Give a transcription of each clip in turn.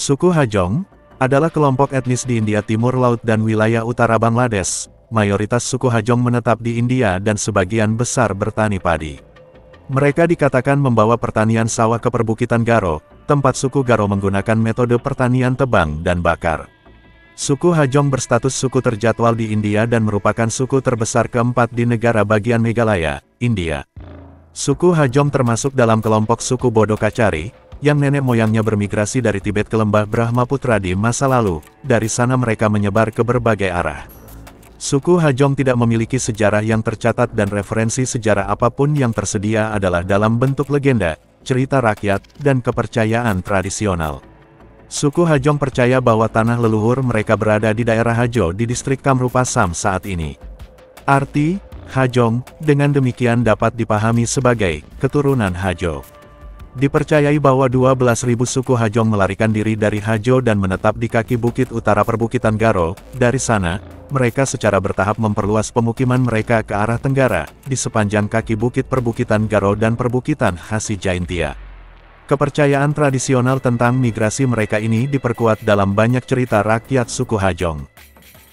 Suku Hajong adalah kelompok etnis di India Timur Laut dan wilayah utara Bangladesh. Mayoritas suku Hajong menetap di India dan sebagian besar bertani padi. Mereka dikatakan membawa pertanian sawah ke perbukitan Garo, tempat suku Garo menggunakan metode pertanian tebang dan bakar. Suku Hajong berstatus suku terjadwal di India dan merupakan suku terbesar keempat di negara bagian Meghalaya, India. Suku Hajong termasuk dalam kelompok suku Bodo Kachari, yang nenek moyangnya bermigrasi dari Tibet ke lembah Brahmaputra di masa lalu. Dari sana mereka menyebar ke berbagai arah. Suku Hajong tidak memiliki sejarah yang tercatat dan referensi sejarah apapun yang tersedia adalah dalam bentuk legenda, cerita rakyat, dan kepercayaan tradisional. Suku Hajong percaya bahwa tanah leluhur mereka berada di daerah Hajo di distrik Kamrup Assam saat ini. Arti Hajong dengan demikian dapat dipahami sebagai keturunan Hajo. Dipercayai bahwa 12.000 suku Hajong melarikan diri dari Hajo dan menetap di kaki bukit utara perbukitan Garo. Dari sana, mereka secara bertahap memperluas pemukiman mereka ke arah tenggara, di sepanjang kaki bukit perbukitan Garo dan perbukitan Hasi Jaintia. Kepercayaan tradisional tentang migrasi mereka ini diperkuat dalam banyak cerita rakyat suku Hajong.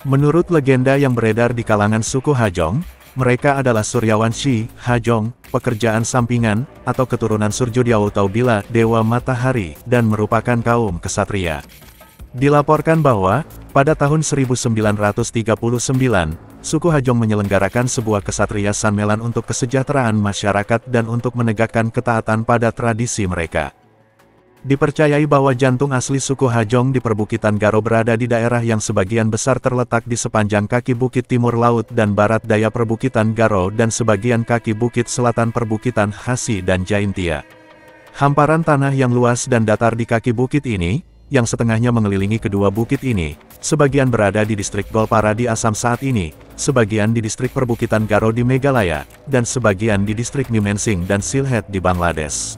Menurut legenda yang beredar di kalangan suku Hajong, mereka adalah Suryawanshi, Hajong, pekerjaan sampingan, atau keturunan Surjodyawa Bila, dewa matahari, dan merupakan kaum kesatria. Dilaporkan bahwa, pada tahun 1939, suku Hajong menyelenggarakan sebuah kesatria sanmelan untuk kesejahteraan masyarakat dan untuk menegakkan ketaatan pada tradisi mereka. Dipercayai bahwa jantung asli suku Hajong di perbukitan Garo berada di daerah yang sebagian besar terletak di sepanjang kaki bukit timur laut dan barat daya perbukitan Garo dan sebagian kaki bukit selatan perbukitan Hasi dan Jaintia. Hamparan tanah yang luas dan datar di kaki bukit ini, yang setengahnya mengelilingi kedua bukit ini, sebagian berada di distrik Golpara di Assam saat ini, sebagian di distrik perbukitan Garo di Meghalaya, dan sebagian di distrik Mymensing dan Sylhet di Bangladesh.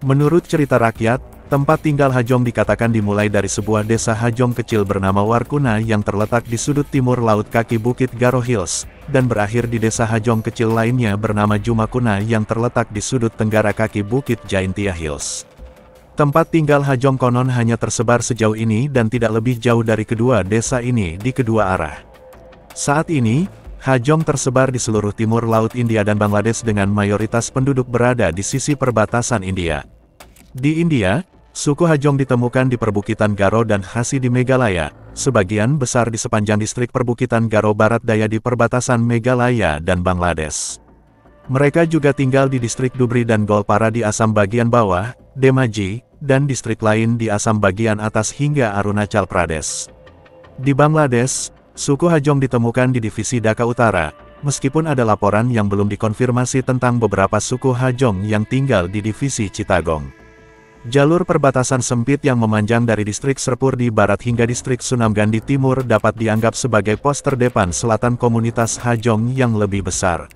Menurut cerita rakyat, tempat tinggal Hajong dikatakan dimulai dari sebuah desa Hajong kecil bernama Warkuna yang terletak di sudut timur laut kaki bukit Garo Hills, dan berakhir di desa Hajong kecil lainnya bernama Jumakuna yang terletak di sudut tenggara kaki bukit Jaintia Hills. Tempat tinggal Hajong konon hanya tersebar sejauh ini dan tidak lebih jauh dari kedua desa ini di kedua arah. Saat ini, Hajong tersebar di seluruh timur laut India dan Bangladesh dengan mayoritas penduduk berada di sisi perbatasan India. Di India, suku Hajong ditemukan di perbukitan Garo dan Hasi di Meghalaya, sebagian besar di sepanjang distrik perbukitan Garo barat daya di perbatasan Meghalaya dan Bangladesh. Mereka juga tinggal di distrik Dhubri dan Golpara di Assam bagian bawah, Dhemaji, dan distrik lain di Assam bagian atas hingga Arunachal Pradesh. Di Bangladesh, suku Hajong ditemukan di divisi Dhaka Utara, meskipun ada laporan yang belum dikonfirmasi tentang beberapa suku Hajong yang tinggal di divisi Chittagong. Jalur perbatasan sempit yang memanjang dari distrik Serpur di barat hingga distrik Sunamgan di timur dapat dianggap sebagai pos terdepan selatan komunitas Hajong yang lebih besar.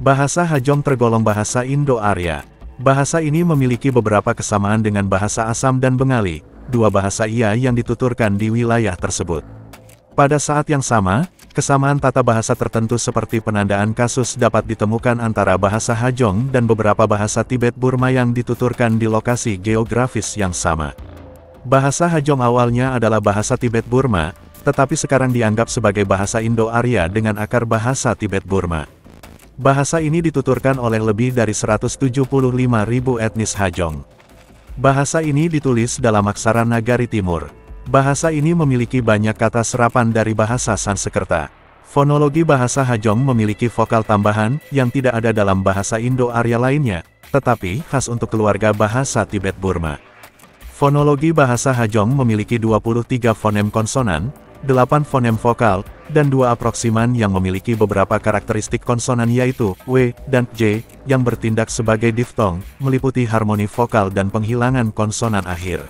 Bahasa Hajong tergolong bahasa Indo-Arya. Bahasa ini memiliki beberapa kesamaan dengan bahasa Assam dan Bengali, dua bahasa yang dituturkan di wilayah tersebut. Pada saat yang sama, kesamaan tata bahasa tertentu seperti penandaan kasus dapat ditemukan antara bahasa Hajong dan beberapa bahasa Tibet-Burma yang dituturkan di lokasi geografis yang sama. Bahasa Hajong awalnya adalah bahasa Tibet-Burma, tetapi sekarang dianggap sebagai bahasa Indo-Arya dengan akar bahasa Tibet-Burma. Bahasa ini dituturkan oleh lebih dari 175.000 etnis Hajong. Bahasa ini ditulis dalam aksara Nagari Timur. Bahasa ini memiliki banyak kata serapan dari bahasa Sanskerta. Fonologi bahasa Hajong memiliki vokal tambahan yang tidak ada dalam bahasa Indo-Arya lainnya, tetapi khas untuk keluarga bahasa Tibet-Burma. Fonologi bahasa Hajong memiliki 23 fonem konsonan, 8 fonem vokal, dan 2 aproksiman yang memiliki beberapa karakteristik konsonan yaitu W dan J, yang bertindak sebagai diftong, meliputi harmoni vokal dan penghilangan konsonan akhir.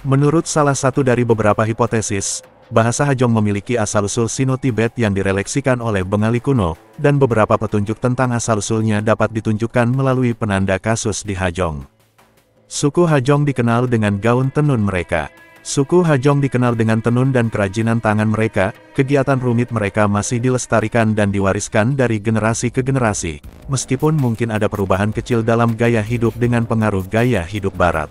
Menurut salah satu dari beberapa hipotesis, bahasa Hajong memiliki asal-usul Sino-Tibet yang direfleksikan oleh Bengali kuno, dan beberapa petunjuk tentang asal-usulnya dapat ditunjukkan melalui penanda kasus di Hajong. Suku Hajong dikenal dengan gaun tenun mereka. Suku Hajong dikenal dengan tenun dan kerajinan tangan mereka. Kegiatan rumit mereka masih dilestarikan dan diwariskan dari generasi ke generasi, meskipun mungkin ada perubahan kecil dalam gaya hidup dengan pengaruh gaya hidup Barat.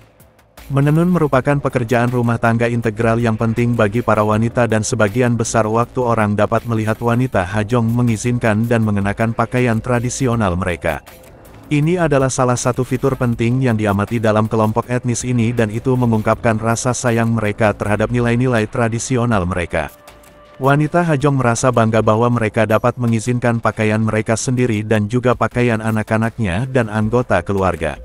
Menenun merupakan pekerjaan rumah tangga integral yang penting bagi para wanita dan sebagian besar waktu orang dapat melihat wanita Hajong mengizinkan dan mengenakan pakaian tradisional mereka. Ini adalah salah satu fitur penting yang diamati dalam kelompok etnis ini dan itu mengungkapkan rasa sayang mereka terhadap nilai-nilai tradisional mereka. Wanita Hajong merasa bangga bahwa mereka dapat mengizinkan pakaian mereka sendiri dan juga pakaian anak-anaknya dan anggota keluarga.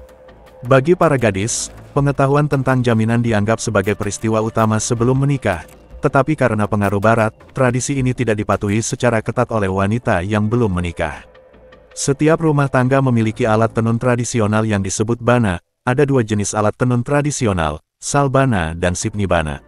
Bagi para gadis, pengetahuan tentang jaminan dianggap sebagai peristiwa utama sebelum menikah, tetapi karena pengaruh barat, tradisi ini tidak dipatuhi secara ketat oleh wanita yang belum menikah. Setiap rumah tangga memiliki alat tenun tradisional yang disebut bana. Ada dua jenis alat tenun tradisional, salbana dan sipnibana.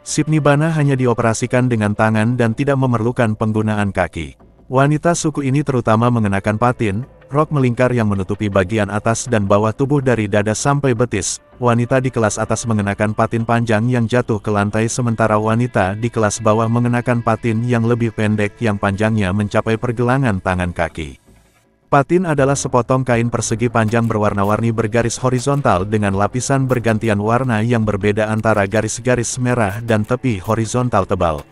Sipnibana hanya dioperasikan dengan tangan dan tidak memerlukan penggunaan kaki. Wanita suku ini terutama mengenakan patin, rok melingkar yang menutupi bagian atas dan bawah tubuh dari dada sampai betis. Wanita di kelas atas mengenakan patin panjang yang jatuh ke lantai sementara wanita di kelas bawah mengenakan patin yang lebih pendek yang panjangnya mencapai pergelangan tangan kaki. Patin adalah sepotong kain persegi panjang berwarna-warni bergaris horizontal dengan lapisan bergantian warna yang berbeda antara garis-garis merah dan tepi horizontal tebal.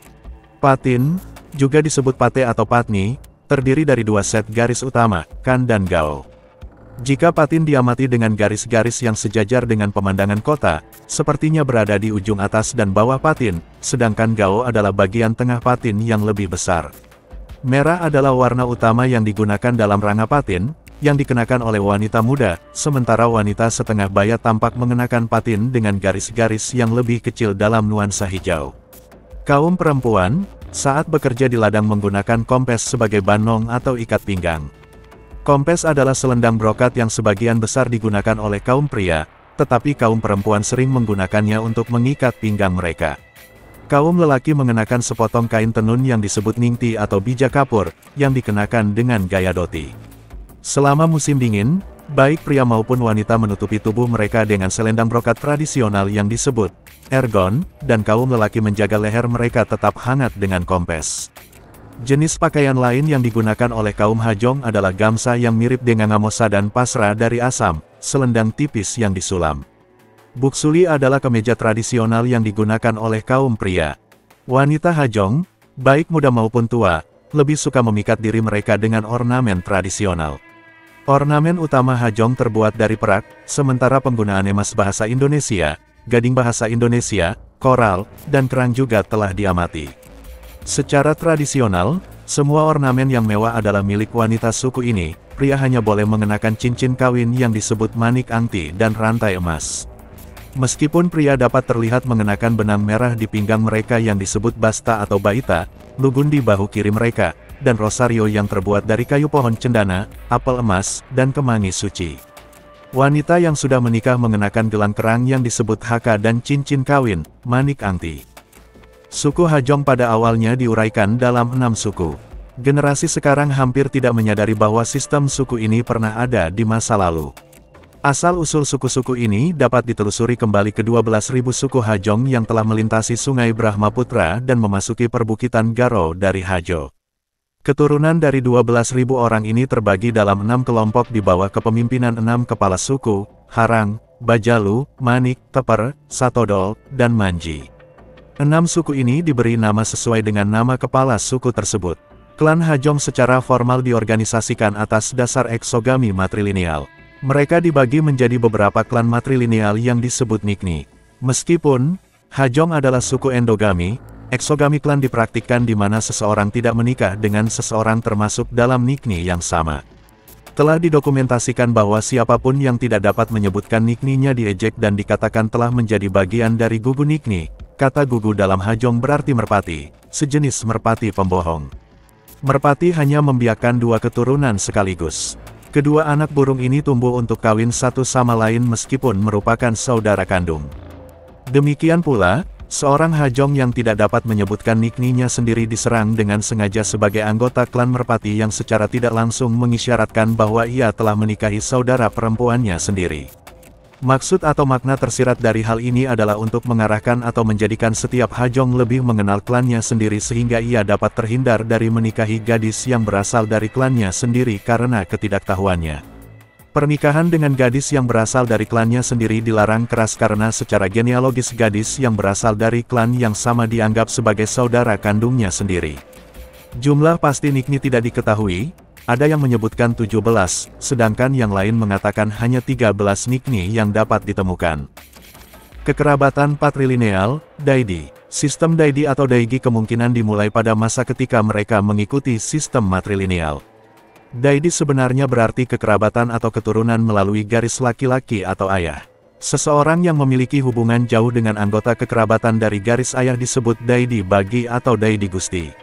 Patin, juga disebut pate atau patni, terdiri dari dua set garis utama, kan dan gao. Jika patin diamati dengan garis-garis yang sejajar dengan pemandangan kota, sepertinya berada di ujung atas dan bawah patin, sedangkan gao adalah bagian tengah patin yang lebih besar. Merah adalah warna utama yang digunakan dalam ranga patin, yang dikenakan oleh wanita muda, sementara wanita setengah baya tampak mengenakan patin dengan garis-garis yang lebih kecil dalam nuansa hijau. Kaum perempuan, saat bekerja di ladang menggunakan kompes sebagai banong atau ikat pinggang. Kompes adalah selendang brokat yang sebagian besar digunakan oleh kaum pria, tetapi kaum perempuan sering menggunakannya untuk mengikat pinggang mereka. Kaum lelaki mengenakan sepotong kain tenun yang disebut ningti atau bija kapur, yang dikenakan dengan gaya dhoti. Selama musim dingin, baik pria maupun wanita menutupi tubuh mereka dengan selendang brokat tradisional yang disebut ergon, dan kaum lelaki menjaga leher mereka tetap hangat dengan kompes. Jenis pakaian lain yang digunakan oleh kaum Hajong adalah gamsa yang mirip dengan ngamosa dan pasra dari Assam, selendang tipis yang disulam. Buksuli adalah kemeja tradisional yang digunakan oleh kaum pria. Wanita Hajong, baik muda maupun tua, lebih suka memikat diri mereka dengan ornamen tradisional. Ornamen utama Hajong terbuat dari perak, sementara penggunaan emas bahasa Indonesia, gading bahasa Indonesia, koral, dan kerang juga telah diamati. Secara tradisional, semua ornamen yang mewah adalah milik wanita suku ini. Pria hanya boleh mengenakan cincin kawin yang disebut manik angti dan rantai emas. Meskipun pria dapat terlihat mengenakan benang merah di pinggang mereka yang disebut basta atau baita, lugun di bahu kiri mereka, dan rosario yang terbuat dari kayu pohon cendana, apel emas, dan kemangi suci. Wanita yang sudah menikah mengenakan gelang kerang yang disebut haka dan cincin kawin, manik angti. Suku Hajong pada awalnya diuraikan dalam 6 suku. Generasi sekarang hampir tidak menyadari bahwa sistem suku ini pernah ada di masa lalu. Asal-usul suku-suku ini dapat ditelusuri kembali ke 12.000 suku Hajong yang telah melintasi sungai Brahmaputra dan memasuki perbukitan Garo dari Hajo. Keturunan dari 12.000 orang ini terbagi dalam 6 kelompok di bawah kepemimpinan 6 kepala suku, Harang, Bajalu, Manik, Teper, Satodol, dan Manji. 6 suku ini diberi nama sesuai dengan nama kepala suku tersebut. Klan Hajong secara formal diorganisasikan atas dasar eksogami matrilineal. Mereka dibagi menjadi beberapa klan matrilineal yang disebut nikni. Meskipun Hajong adalah suku endogami, eksogami klan dipraktikkan di mana seseorang tidak menikah dengan seseorang termasuk dalam nikni yang sama. Telah didokumentasikan bahwa siapapun yang tidak dapat menyebutkan nikninya diejek dan dikatakan telah menjadi bagian dari gugu nikni. Kata gugu dalam Hajong berarti merpati, sejenis merpati pembohong. Merpati hanya membiakkan 2 keturunan sekaligus. Kedua anak burung ini tumbuh untuk kawin satu sama lain meskipun merupakan saudara kandung. Demikian pula, seorang Hajong yang tidak dapat menyebutkan nikninya sendiri diserang dengan sengaja sebagai anggota klan merpati yang secara tidak langsung mengisyaratkan bahwa ia telah menikahi saudara perempuannya sendiri. Maksud atau makna tersirat dari hal ini adalah untuk mengarahkan atau menjadikan setiap Hajong lebih mengenal klannya sendiri sehingga ia dapat terhindar dari menikahi gadis yang berasal dari klannya sendiri karena ketidaktahuannya. Pernikahan dengan gadis yang berasal dari klannya sendiri dilarang keras karena secara genealogis gadis yang berasal dari klan yang sama dianggap sebagai saudara kandungnya sendiri. Jumlah pasti Nikni tidak diketahui, ada yang menyebutkan 17, sedangkan yang lain mengatakan hanya 13 Nikni yang dapat ditemukan. Kekerabatan patrilineal, Daidi. Sistem Daidi atau Daigi kemungkinan dimulai pada masa ketika mereka mengikuti sistem matrilineal. Daidi sebenarnya berarti kekerabatan atau keturunan melalui garis laki-laki atau ayah. Seseorang yang memiliki hubungan jauh dengan anggota kekerabatan dari garis ayah disebut Daidi Bagi atau Daidi Gusti.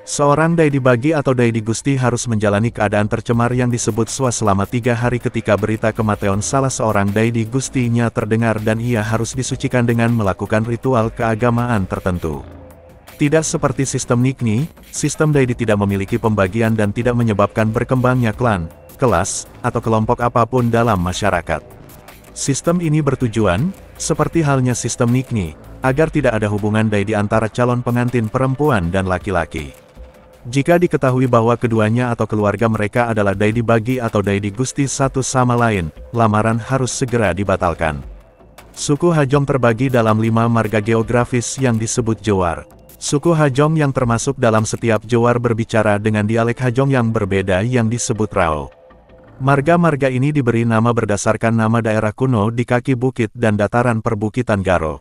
Seorang Daidi Bagi atau Daidi Gusti harus menjalani keadaan tercemar yang disebut swa selama 3 hari ketika berita kematian salah seorang Daidi Gustinya terdengar dan ia harus disucikan dengan melakukan ritual keagamaan tertentu. Tidak seperti sistem Nikni, sistem Daidi tidak memiliki pembagian dan tidak menyebabkan berkembangnya klan, kelas, atau kelompok apapun dalam masyarakat. Sistem ini bertujuan, seperti halnya sistem Nikni, agar tidak ada hubungan Daidi antara calon pengantin perempuan dan laki-laki. Jika diketahui bahwa keduanya atau keluarga mereka adalah Daidi Bagi atau Daidi Gusti satu sama lain, lamaran harus segera dibatalkan. Suku Hajong terbagi dalam 5 marga geografis yang disebut Jowar. Suku Hajong yang termasuk dalam setiap Jowar berbicara dengan dialek Hajong yang berbeda yang disebut Rao. Marga-marga ini diberi nama berdasarkan nama daerah kuno di kaki bukit dan dataran perbukitan Garo.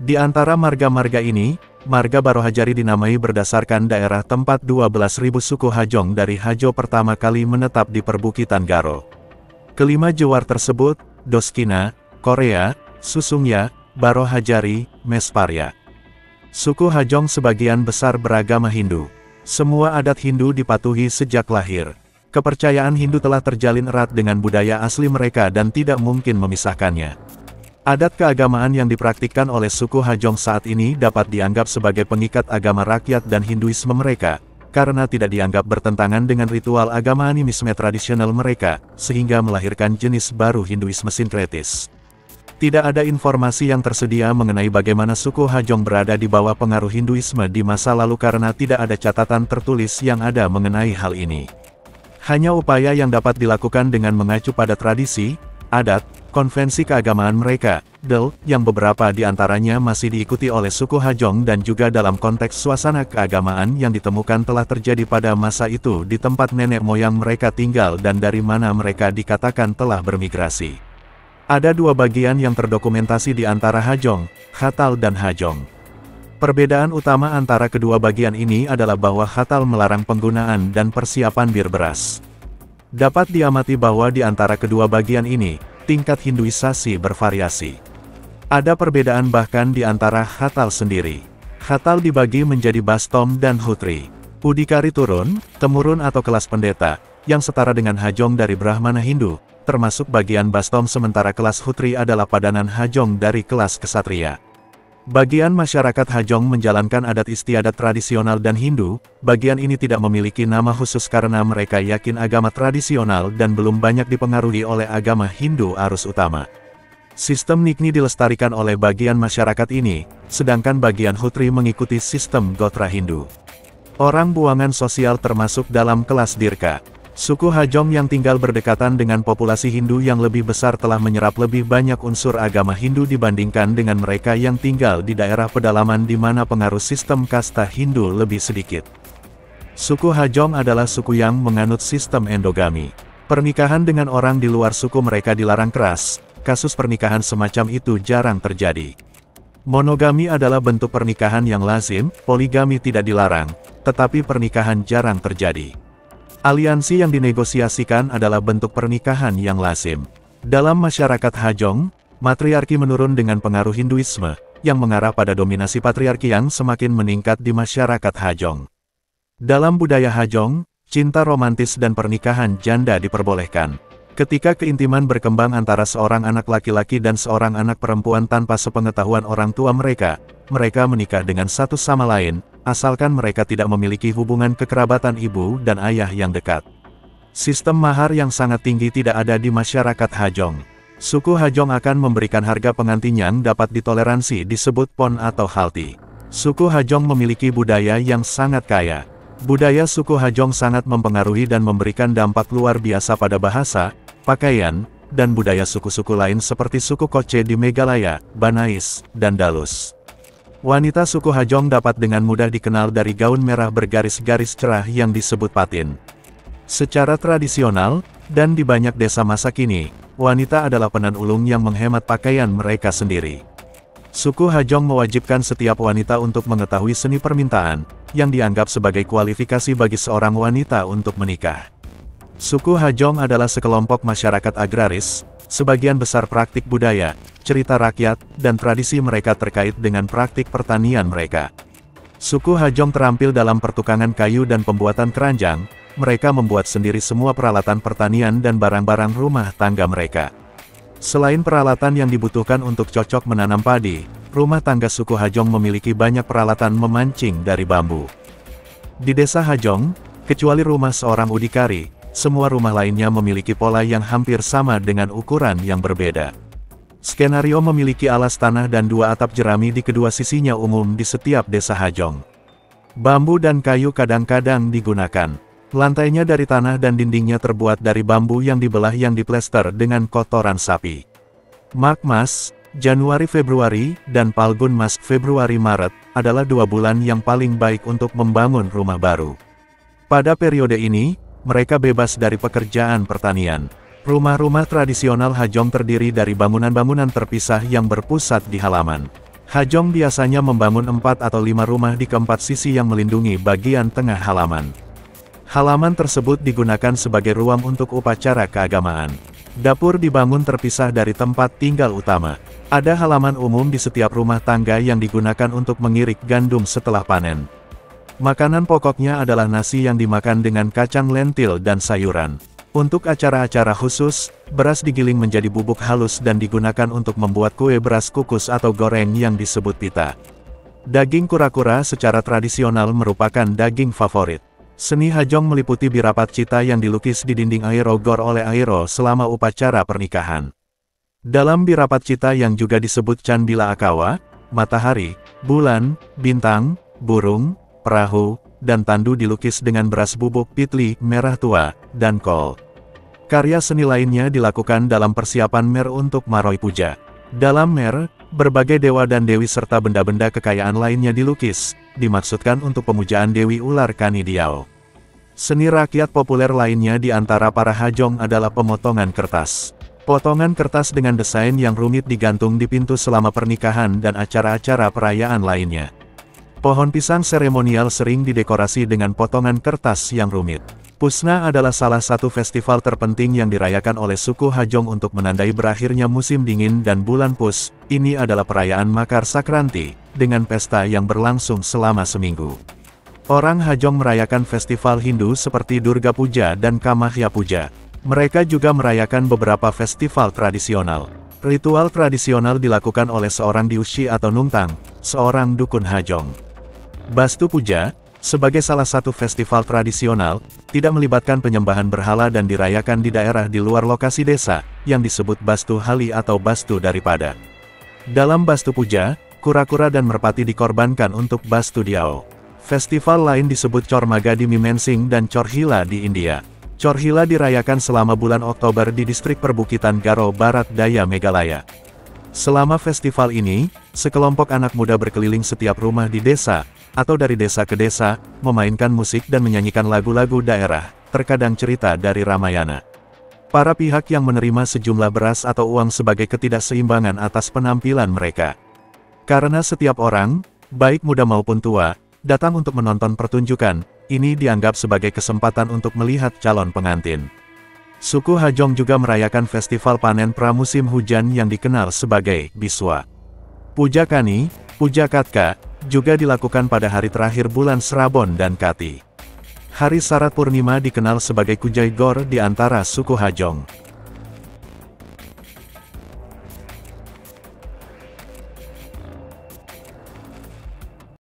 Di antara marga-marga ini, marga Barohajari dinamai berdasarkan daerah tempat 12.000 suku Hajong dari Hajo pertama kali menetap di perbukitan Garo. Kelima Jowar tersebut, Doskina, Korea, Susungya, Barohajari, Mesparya. Suku Hajong sebagian besar beragama Hindu. Semua adat Hindu dipatuhi sejak lahir. Kepercayaan Hindu telah terjalin erat dengan budaya asli mereka dan tidak mungkin memisahkannya. Adat keagamaan yang dipraktikkan oleh suku Hajong saat ini dapat dianggap sebagai pengikat agama rakyat dan Hinduisme mereka, karena tidak dianggap bertentangan dengan ritual agama animisme tradisional mereka, sehingga melahirkan jenis baru Hinduisme sinkretis. Tidak ada informasi yang tersedia mengenai bagaimana suku Hajong berada di bawah pengaruh Hinduisme di masa lalu karena tidak ada catatan tertulis yang ada mengenai hal ini. Hanya upaya yang dapat dilakukan dengan mengacu pada tradisi, adat, konvensi keagamaan mereka, yang beberapa di antaranya masih diikuti oleh suku Hajong dan juga dalam konteks suasana keagamaan yang ditemukan telah terjadi pada masa itu di tempat nenek moyang mereka tinggal dan dari mana mereka dikatakan telah bermigrasi. Ada 2 bagian yang terdokumentasi di antara Hajong, Khatal dan Hajong. Perbedaan utama antara kedua bagian ini adalah bahwa Khatal melarang penggunaan dan persiapan bir beras. Dapat diamati bahwa di antara kedua bagian ini, tingkat Hinduisasi bervariasi. Ada perbedaan bahkan di antara Khatal sendiri. Khatal dibagi menjadi Bastom dan Hutri. Udikari temurun atau kelas pendeta, yang setara dengan Hajong dari Brahmana Hindu, termasuk bagian Bastom sementara kelas Hutri adalah padanan Hajong dari kelas kesatria. Bagian masyarakat Hajong menjalankan adat istiadat tradisional dan Hindu, bagian ini tidak memiliki nama khusus karena mereka yakin agama tradisional dan belum banyak dipengaruhi oleh agama Hindu arus utama. Sistem Nikni dilestarikan oleh bagian masyarakat ini, sedangkan bagian Hutri mengikuti sistem Gotra Hindu. Orang buangan sosial termasuk dalam kelas Dirka. Suku Hajong yang tinggal berdekatan dengan populasi Hindu yang lebih besar telah menyerap lebih banyak unsur agama Hindu dibandingkan dengan mereka yang tinggal di daerah pedalaman di mana pengaruh sistem kasta Hindu lebih sedikit. Suku Hajong adalah suku yang menganut sistem endogami. Pernikahan dengan orang di luar suku mereka dilarang keras, kasus pernikahan semacam itu jarang terjadi. Monogami adalah bentuk pernikahan yang lazim, poligami tidak dilarang, tetapi pernikahan jarang terjadi. Aliansi yang dinegosiasikan adalah bentuk pernikahan yang lazim. Dalam masyarakat Hajong, matriarki menurun dengan pengaruh Hinduisme, yang mengarah pada dominasi patriarki yang semakin meningkat di masyarakat Hajong. Dalam budaya Hajong, cinta romantis dan pernikahan janda diperbolehkan. Ketika keintiman berkembang antara seorang anak laki-laki dan seorang anak perempuan tanpa sepengetahuan orang tua mereka menikah dengan satu sama lain, asalkan mereka tidak memiliki hubungan kekerabatan ibu dan ayah yang dekat. Sistem mahar yang sangat tinggi tidak ada di masyarakat Hajong. Suku Hajong akan memberikan harga pengantin yang dapat ditoleransi disebut pon atau halti. Suku Hajong memiliki budaya yang sangat kaya. Budaya suku Hajong sangat mempengaruhi dan memberikan dampak luar biasa pada bahasa, pakaian, dan budaya suku-suku lain seperti suku Kotche di Meghalaya, Banais, dan Dalus. Wanita suku Hajong dapat dengan mudah dikenal dari gaun merah bergaris-garis cerah yang disebut patin. Secara tradisional, dan di banyak desa masa kini, wanita adalah penan ulung yang menghemat pakaian mereka sendiri. Suku Hajong mewajibkan setiap wanita untuk mengetahui seni permintaan, yang dianggap sebagai kualifikasi bagi seorang wanita untuk menikah. Suku Hajong adalah sekelompok masyarakat agraris, sebagian besar praktik budaya, cerita rakyat, dan tradisi mereka terkait dengan praktik pertanian mereka. Suku Hajong terampil dalam pertukangan kayu dan pembuatan keranjang, mereka membuat sendiri semua peralatan pertanian dan barang-barang rumah tangga mereka. Selain peralatan yang dibutuhkan untuk cocok menanam padi, rumah tangga suku Hajong memiliki banyak peralatan memancing dari bambu. Di desa Hajong, kecuali rumah seorang udikari, semua rumah lainnya memiliki pola yang hampir sama dengan ukuran yang berbeda. Skenario memiliki alas tanah dan 2 atap jerami di kedua sisinya umum di setiap desa Hajong. Bambu dan kayu kadang-kadang digunakan. Lantainya dari tanah dan dindingnya terbuat dari bambu yang dibelah yang diplester dengan kotoran sapi. Mag Mas, Januari-Februari, dan Palgun Mas Februari-Maret, adalah 2 bulan yang paling baik untuk membangun rumah baru. Pada periode ini, mereka bebas dari pekerjaan pertanian. Rumah-rumah tradisional Hajong terdiri dari bangunan-bangunan terpisah yang berpusat di halaman. Hajong biasanya membangun 4 atau 5 rumah di keempat sisi yang melindungi bagian tengah halaman. Halaman tersebut digunakan sebagai ruang untuk upacara keagamaan. Dapur dibangun terpisah dari tempat tinggal utama. Ada halaman umum di setiap rumah tangga yang digunakan untuk mengirik gandum setelah panen. Makanan pokoknya adalah nasi yang dimakan dengan kacang lentil dan sayuran. Untuk acara-acara khusus, beras digiling menjadi bubuk halus dan digunakan untuk membuat kue beras kukus atau goreng yang disebut pita. Daging kura-kura secara tradisional merupakan daging favorit. Seni Hajong meliputi birapat cita yang dilukis di dinding Aero Gor oleh Aero selama upacara pernikahan. Dalam birapat cita yang juga disebut Candila Akawa, matahari, bulan, bintang, burung, perahu, dan tandu dilukis dengan beras bubuk pitli, merah tua, dan kol. Karya seni lainnya dilakukan dalam persiapan Mer untuk Maroi Puja. Dalam Mer, berbagai dewa dan dewi serta benda-benda kekayaan lainnya dilukis, dimaksudkan untuk pemujaan Dewi Ular Kani Diao. Seni rakyat populer lainnya di antara para Hajong adalah pemotongan kertas. Potongan kertas dengan desain yang rumit digantung di pintu selama pernikahan dan acara-acara perayaan lainnya. Pohon pisang seremonial sering didekorasi dengan potongan kertas yang rumit. Pusna adalah salah satu festival terpenting yang dirayakan oleh suku Hajong untuk menandai berakhirnya musim dingin dan bulan Pus. Ini adalah perayaan Makar Sakranti, dengan pesta yang berlangsung selama seminggu. Orang Hajong merayakan festival Hindu seperti Durga Puja dan Kamahya Puja. Mereka juga merayakan beberapa festival tradisional. Ritual tradisional dilakukan oleh seorang diushi atau nungtang, seorang dukun Hajong. Bastu Puja, sebagai salah satu festival tradisional, tidak melibatkan penyembahan berhala dan dirayakan di daerah di luar lokasi desa, yang disebut Bastu Hali atau Bastu daripada. Dalam Bastu Puja, kura-kura dan merpati dikorbankan untuk Bastu Diao. Festival lain disebut Chormaga di Mimensing dan Chorhila di India. Chorhila dirayakan selama bulan Oktober di distrik perbukitan Garo Barat Daya Meghalaya. Selama festival ini, sekelompok anak muda berkeliling setiap rumah di desa, atau dari desa ke desa, memainkan musik dan menyanyikan lagu-lagu daerah, terkadang cerita dari Ramayana. Para pihak yang menerima sejumlah beras atau uang sebagai ketidakseimbangan atas penampilan mereka. Karena setiap orang, baik muda maupun tua, datang untuk menonton pertunjukan, ini dianggap sebagai kesempatan untuk melihat calon pengantin. Suku Hajong juga merayakan festival panen pramusim hujan yang dikenal sebagai Biswa. Puja Kani, Puja Katka, juga dilakukan pada hari terakhir bulan Srabon dan Kati. Hari Sarat Purnima dikenal sebagai Kujai Gor di antara suku Hajong.